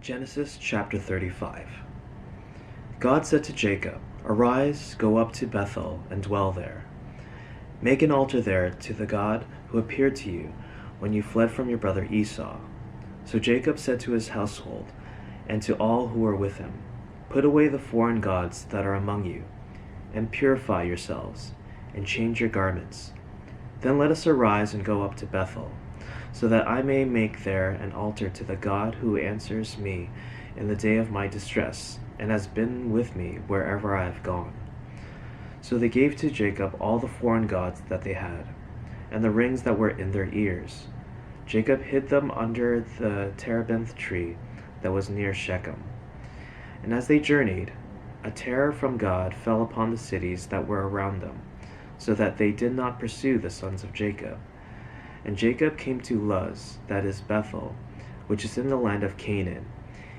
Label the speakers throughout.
Speaker 1: Genesis chapter 35. God said to Jacob, "Arise, go up to Bethel, and dwell there. Make an altar there to the God who appeared to you when you fled from your brother Esau." So Jacob said to his household and to all who were with him, "Put away the foreign gods that are among you, and purify yourselves, and change your garments. Then let us arise and go up to Bethel, so that I may make there an altar to the God who answers me in the day of my distress, and has been with me wherever I have gone." So they gave to Jacob all the foreign gods that they had, and the rings that were in their ears. Jacob hid them under the terebinth tree that was near Shechem. And as they journeyed, a terror from God fell upon the cities that were around them, so that they did not pursue the sons of Jacob. And Jacob came to Luz, that is Bethel, which is in the land of Canaan,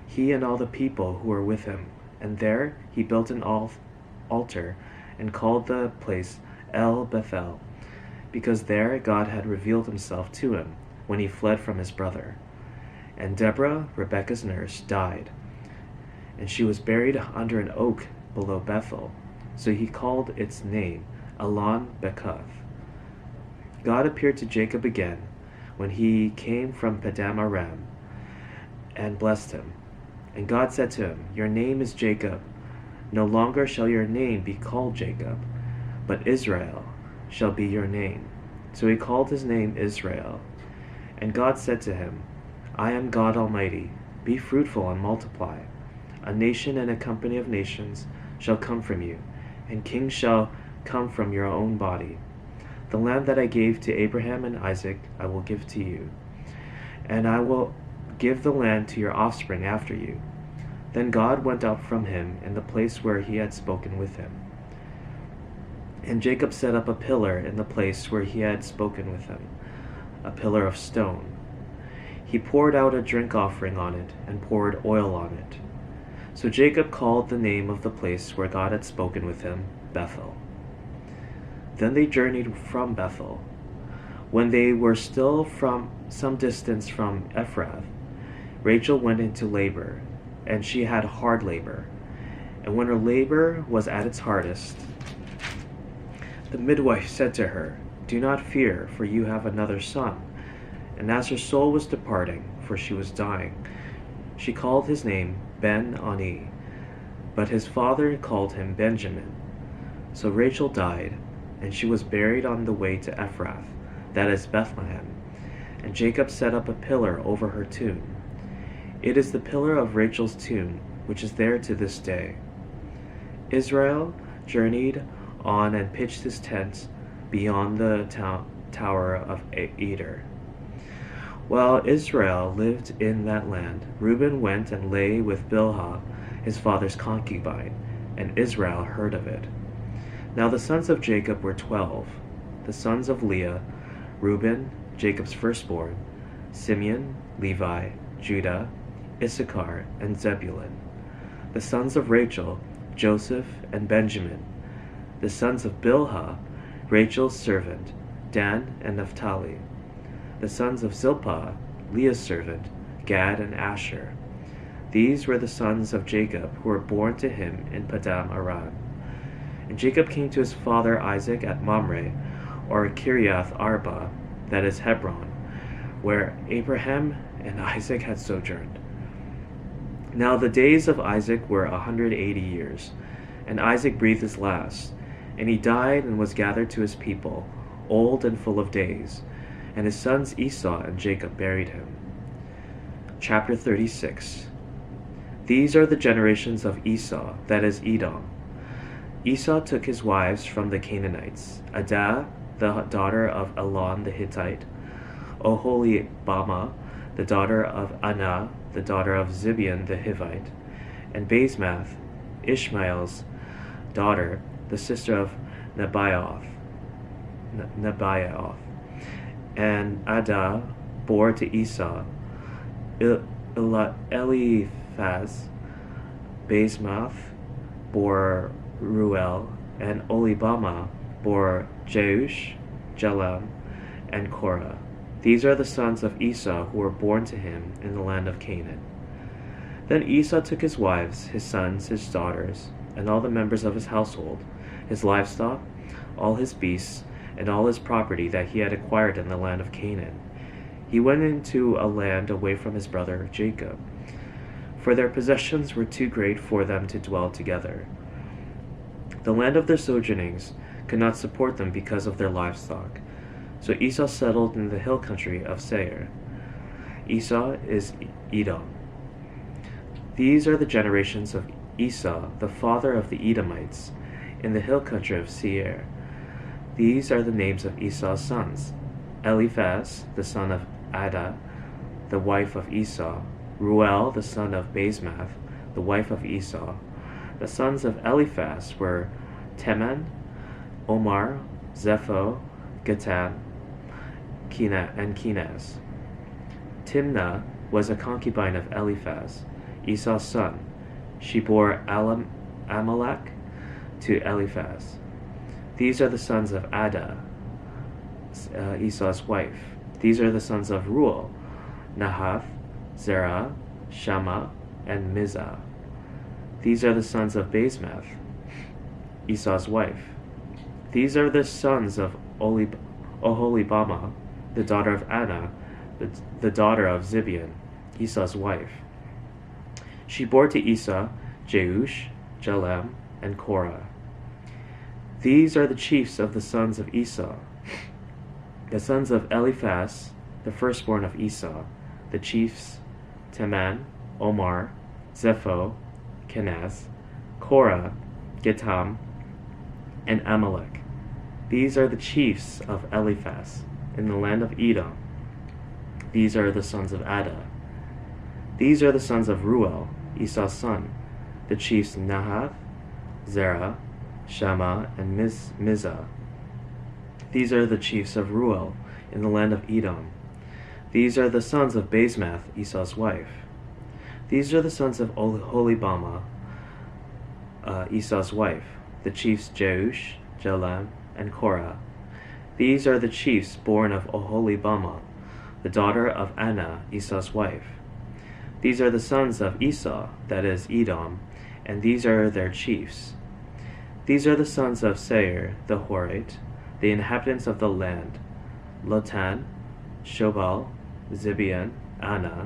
Speaker 1: he and all the people who were with him. And there he built an altar and called the place El Bethel, because there God had revealed himself to him when he fled from his brother. And Deborah, Rebekah's nurse, died, and she was buried under an oak below Bethel. So he called its name Elon Bekuth. God appeared to Jacob again when he came from Padan Aram and blessed him. And God said to him, "Your name is Jacob. No longer shall your name be called Jacob, but Israel shall be your name." So he called his name Israel. And God said to him, "I am God Almighty. Be fruitful and multiply. A nation and a company of nations shall come from you, and kings shall come from your own body. The land that I gave to Abraham and Isaac I will give to you, and I will give the land to your offspring after you." Then God went up from him in the place where he had spoken with him. And Jacob set up a pillar in the place where he had spoken with him, a pillar of stone. He poured out a drink offering on it and poured oil on it. So Jacob called the name of the place where God had spoken with him Bethel. Then they journeyed from Bethel. When they were still from some distance from Ephrath, Rachel went into labor, and she had hard labor. And when her labor was at its hardest, the midwife said to her, "Do not fear, for you have another son." And as her soul was departing, for she was dying, she called his name Ben-Oni, but his father called him Benjamin. So Rachel died, and she was buried on the way to Ephrath, that is Bethlehem. And Jacob set up a pillar over her tomb. It is the pillar of Rachel's tomb, which is there to this day. Israel journeyed on and pitched his tent beyond the tower of Eder. While Israel lived in that land, Reuben went and lay with Bilhah, his father's concubine, and Israel heard of it. Now the sons of Jacob were 12, the sons of Leah, Reuben, Jacob's firstborn, Simeon, Levi, Judah, Issachar, and Zebulun. The sons of Rachel, Joseph and Benjamin. The sons of Bilhah, Rachel's servant, Dan and Naphtali. The sons of Zilpah, Leah's servant, Gad and Asher. These were the sons of Jacob who were born to him in Padan Aram. And Jacob came to his father Isaac at Mamre, or Kiriath Arba, that is Hebron, where Abraham and Isaac had sojourned. Now the days of Isaac were 180 years, and Isaac breathed his last, and he died and was gathered to his people, old and full of days, and his sons Esau and Jacob buried him. Chapter 36. These are the generations of Esau, that is Edom. Esau took his wives from the Canaanites, Adah, the daughter of Elon the Hittite, Oholibamah, the daughter of Anah, the daughter of Zibeon the Hivite, and Basemath, Ishmael's daughter, the sister of Nebaioth. And Adah bore to Esau Eliphaz. Basemath bore Ruel, and Olibamah bore Jeush, Jalam, and Korah. These are the sons of Esau who were born to him in the land of Canaan. Then Esau took his wives, his sons, his daughters, and all the members of his household, his livestock, all his beasts, and all his property that he had acquired in the land of Canaan. He went into a land away from his brother Jacob, for their possessions were too great for them to dwell together. The land of their sojournings could not support them because of their livestock. So Esau settled in the hill country of Seir. Esau is Edom. These are the generations of Esau, the father of the Edomites, in the hill country of Seir. These are the names of Esau's sons: Eliphaz, the son of Adah, the wife of Esau; Ruel, the son of Basemath, the wife of Esau. The sons of Eliphaz were Teman, Omar, Zepho, Gatam, and Kenaz. Timnah was a concubine of Eliphaz, Esau's son. She bore Amalek to Eliphaz. These are the sons of Adah, Esau's wife. These are the sons of Ruel: Nahath, Zerah, Shammah, and Mizah. These are the sons of Basemath, Esau's wife. These are the sons of Oholibamah, the daughter of Anna, the daughter of Zibeon, Esau's wife. She bore to Esau Jeush, Jalem, and Korah. These are the chiefs of the sons of Esau. The sons of Eliphaz, the firstborn of Esau, the chiefs Teman, Omar, Zepho, Kenaz, Korah, Gatam, and Amalek. These are the chiefs of Eliphaz in the land of Edom. These are the sons of Adah. These are the sons of Ruel, Esau's son, the chiefs Nahath, Zerah, Shammah, and Mizah. These are the chiefs of Ruel in the land of Edom. These are the sons of Basemath, Esau's wife. These are the sons of Oholibamah, Esau's wife, the chiefs Jeush, Jalem, and Korah. These are the chiefs born of Oholibamah, the daughter of Anna, Esau's wife. These are the sons of Esau, that is, Edom, and these are their chiefs. These are the sons of Seir the Horite, the inhabitants of the land: Lotan, Shobal, Zibeon, Anna,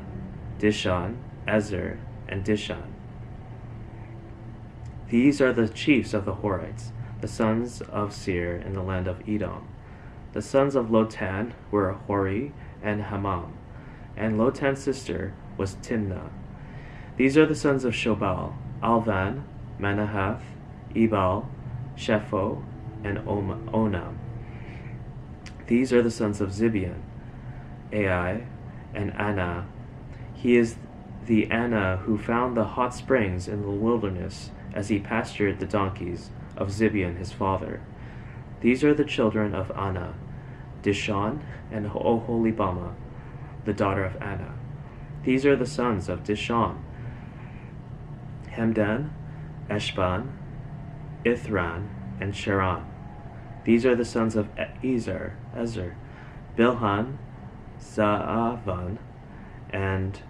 Speaker 1: Dishon, Ezer, and Dishan. These are the chiefs of the Horites, the sons of Seir in the land of Edom. The sons of Lotan were Hori and Hamam, and Lotan's sister was Timnah. These are the sons of Shobal: Alvan, Manahath, Ebal, Shepho, and Onam. These are the sons of Zibeon: Ai, and Anna. He is the Anna who found the hot springs in the wilderness as he pastured the donkeys of Zibeon his father. These are the children of Anna: Dishon and Oholibamah, the daughter of Anna. These are the sons of Dishon: Hemdan, Eshban, Ithran, and Sharon. These are the sons of Ezer, Bilhan, Zaavan, and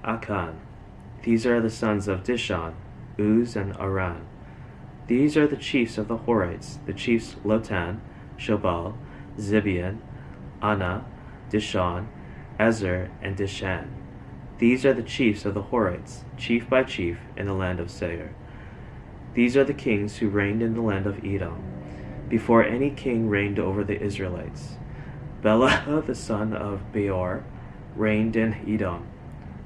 Speaker 1: Akan. These are the sons of Dishon, Uz, and Aran. These are the chiefs of the Horites, the chiefs Lotan, Shobal, Zibeon, Anna, Dishon, Ezer, and Dishan. These are the chiefs of the Horites, chief by chief, in the land of Seir. These are the kings who reigned in the land of Edom, before any king reigned over the Israelites. Bela, the son of Beor, reigned in Edom,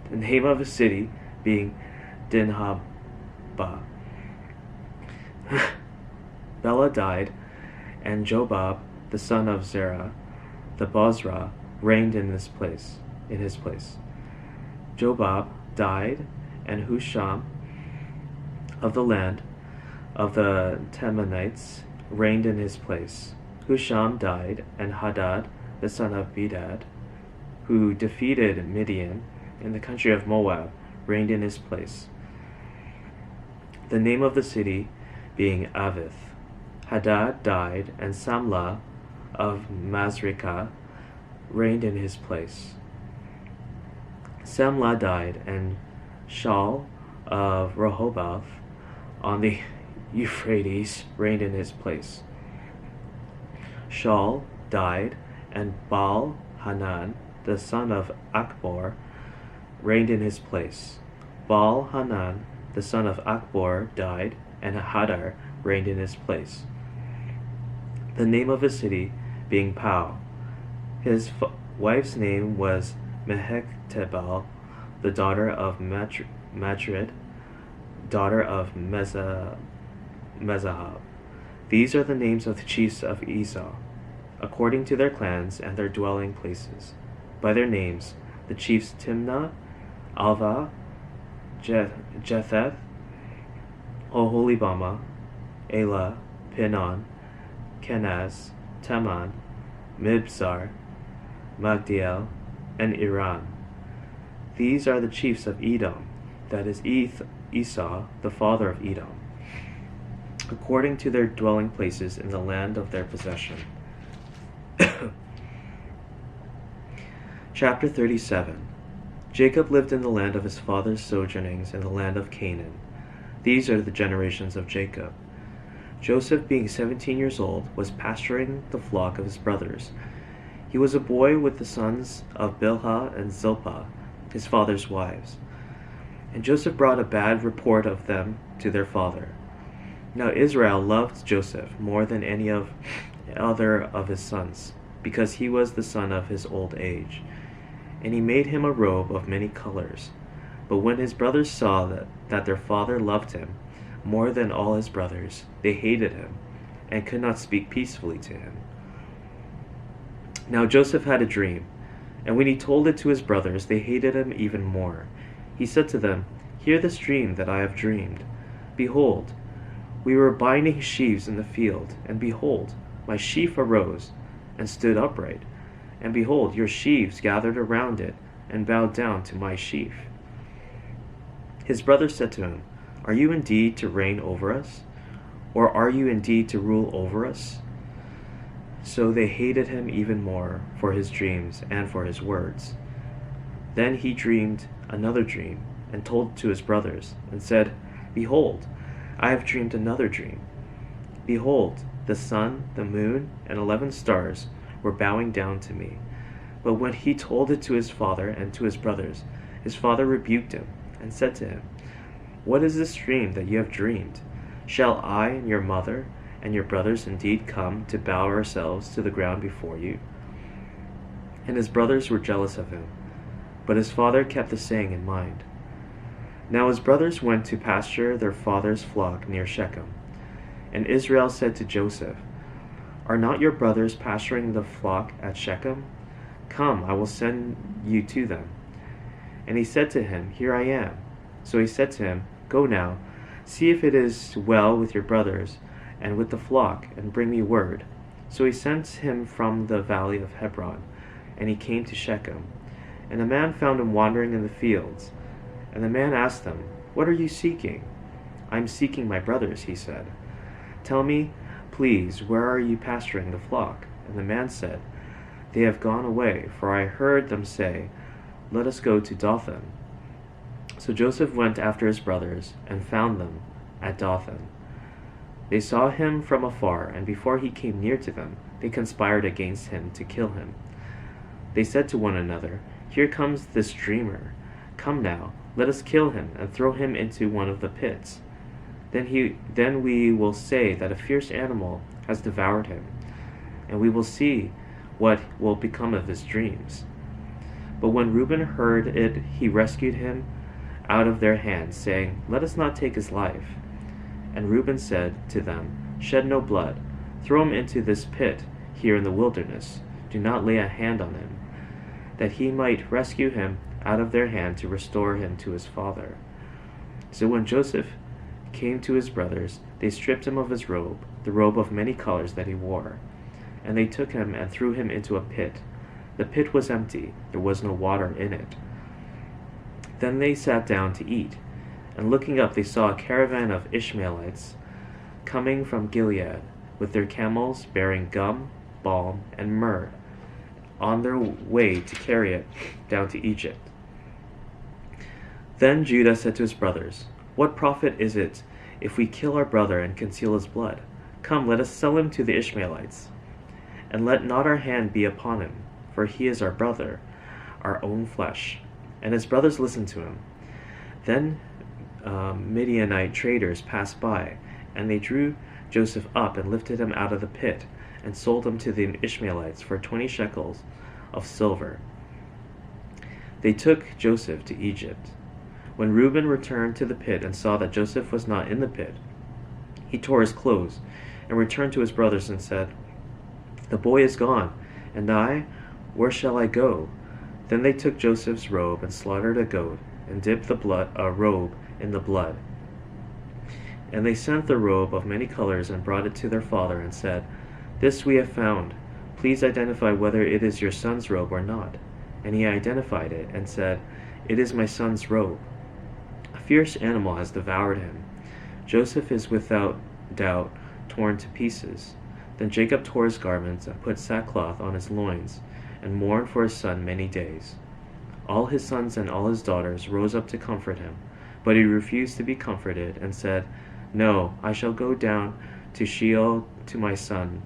Speaker 1: the name of his city being Dinhabah. Bela died, and Jobab, the son of Zerah, the Bozrah, reigned in his place. Jobab died, and Husham of the land of the Temanites reigned in his place. Husham died, and Hadad, the son of Bedad, who defeated Midian in the country of Moab, reigned in his place. The name of the city being Avith. Hadad died, and Samlah of Masrekah reigned in his place. Samlah died, and Shaul of Rehoboth on the Euphrates reigned in his place. Shaul died, and Baal-Hanan, the son of Achbor, reigned in his place. Baal-Hanan, the son of Achbor, died, and Hadar reigned in his place. The name of his city being Pau. His wife's name was Mehetabel, the daughter of Matred, daughter of Mezahab. These are the names of the chiefs of Esau, according to their clans and their dwelling places. By their names, the chiefs Timnah, Alva, Jetheth, Oholibama, Elah, Pinon, Kenaz, Teman, Mibzar, Magdiel, and Iran. These are the chiefs of Edom, that is Esau, the father of Edom, according to their dwelling places in the land of their possession. Chapter 37. Jacob lived in the land of his father's sojournings in the land of Canaan. These are the generations of Jacob. Joseph, being 17 years old, was pasturing the flock of his brothers. He was a boy with the sons of Bilhah and Zilpah, his father's wives. And Joseph brought a bad report of them to their father. Now Israel loved Joseph more than any other of his sons, because he was the son of his old age. And he made him a robe of many colors. But when his brothers saw that their father loved him more than all his brothers, they hated him, and could not speak peacefully to him. Now Joseph had a dream, and when he told it to his brothers, they hated him even more. He said to them, "Hear this dream that I have dreamed. Behold, we were binding sheaves in the field, and behold, my sheaf arose and stood upright. And behold, your sheaves gathered around it and bowed down to my sheaf." His brothers said to him, "Are you indeed to reign over us? Or are you indeed to rule over us?" So they hated him even more for his dreams and for his words. Then he dreamed another dream and told it to his brothers, and said, "Behold, I have dreamed another dream. Behold, the sun, the moon, and 11 stars were bowing down to me." But when he told it to his father and to his brothers, his father rebuked him and said to him, "What is this dream that you have dreamed? Shall I and your mother and your brothers indeed come to bow ourselves to the ground before you?" And his brothers were jealous of him, but his father kept the saying in mind. Now his brothers went to pasture their father's flock near Shechem. And Israel said to Joseph, "Are not your brothers pasturing the flock at Shechem? Come, I will send you to them." And he said to him, "Here I am." So he said to him, "Go now, see if it is well with your brothers and with the flock, and bring me word." So he sent him from the valley of Hebron, and he came to Shechem. And the man found him wandering in the fields. And the man asked him, "What are you seeking?" "I am seeking my brothers," he said. "Tell me, please, where are you pasturing the flock?" And the man said, "They have gone away, for I heard them say, 'Let us go to Dothan.'" So Joseph went after his brothers, and found them at Dothan. They saw him from afar, and before he came near to them, they conspired against him to kill him. They said to one another, "Here comes this dreamer. Come now, let us kill him, and throw him into one of the pits. Then we will say that a fierce animal has devoured him, and we will see what will become of his dreams." But when Reuben heard it, he rescued him out of their hands, saying, "Let us not take his life." And Reuben said to them, "Shed no blood. Throw him into this pit here in the wilderness. Do not lay a hand on him, that he might rescue him out of their hand to restore him to his father." So when Joseph came to his brothers, they stripped him of his robe, the robe of many colors that he wore. And they took him and threw him into a pit. The pit was empty, there was no water in it. Then they sat down to eat, and looking up they saw a caravan of Ishmaelites coming from Gilead, with their camels bearing gum, balm, and myrrh, on their way to carry it down to Egypt. Then Judah said to his brothers, "What profit is it if we kill our brother and conceal his blood? Come, let us sell him to the Ishmaelites, and let not our hand be upon him, for he is our brother, our own flesh." And his brothers listened to him. Then Midianite traders passed by, and they drew Joseph up and lifted him out of the pit, and sold him to the Ishmaelites for 20 shekels of silver. They took Joseph to Egypt. When Reuben returned to the pit and saw that Joseph was not in the pit, he tore his clothes and returned to his brothers and said, "The boy is gone, and I, where shall I go?" Then they took Joseph's robe and slaughtered a goat and dipped the robe in the blood. And they sent the robe of many colors and brought it to their father and said, "This we have found. Please identify whether it is your son's robe or not." And he identified it and said, "It is my son's robe. A fierce animal has devoured him. Joseph is without doubt torn to pieces." Then Jacob tore his garments and put sackcloth on his loins and mourned for his son many days. All his sons and all his daughters rose up to comfort him, but he refused to be comforted and said, "No, I shall go down to Sheol to my son,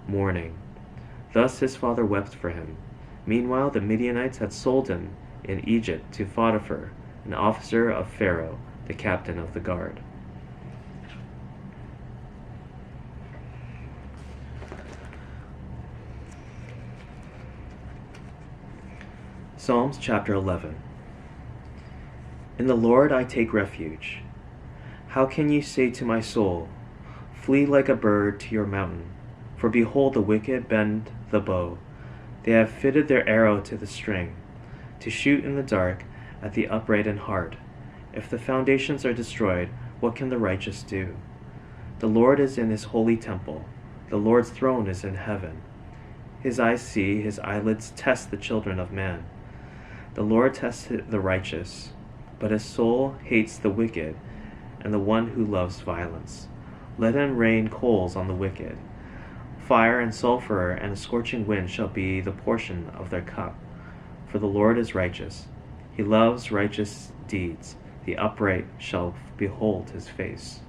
Speaker 1: mourning." Thus his father wept for him. Meanwhile the Midianites had sold him in Egypt to Potiphar, an officer of Pharaoh, the captain of the guard. Psalms chapter 11. In the Lord I take refuge. How can you say to my soul, "Flee like a bird to your mountain"? For behold, the wicked bend the bow. They have fitted their arrow to the string, to shoot in the dark at the upright in heart. If the foundations are destroyed, what can the righteous do? The Lord is in his holy temple. The Lord's throne is in heaven. His eyes see, his eyelids test the children of man. The Lord tests the righteous, but his soul hates the wicked and the one who loves violence. Let him rain coals on the wicked. Fire and sulfur and a scorching wind shall be the portion of their cup. For the Lord is righteous. He loves righteous deeds. The upright shall behold his face.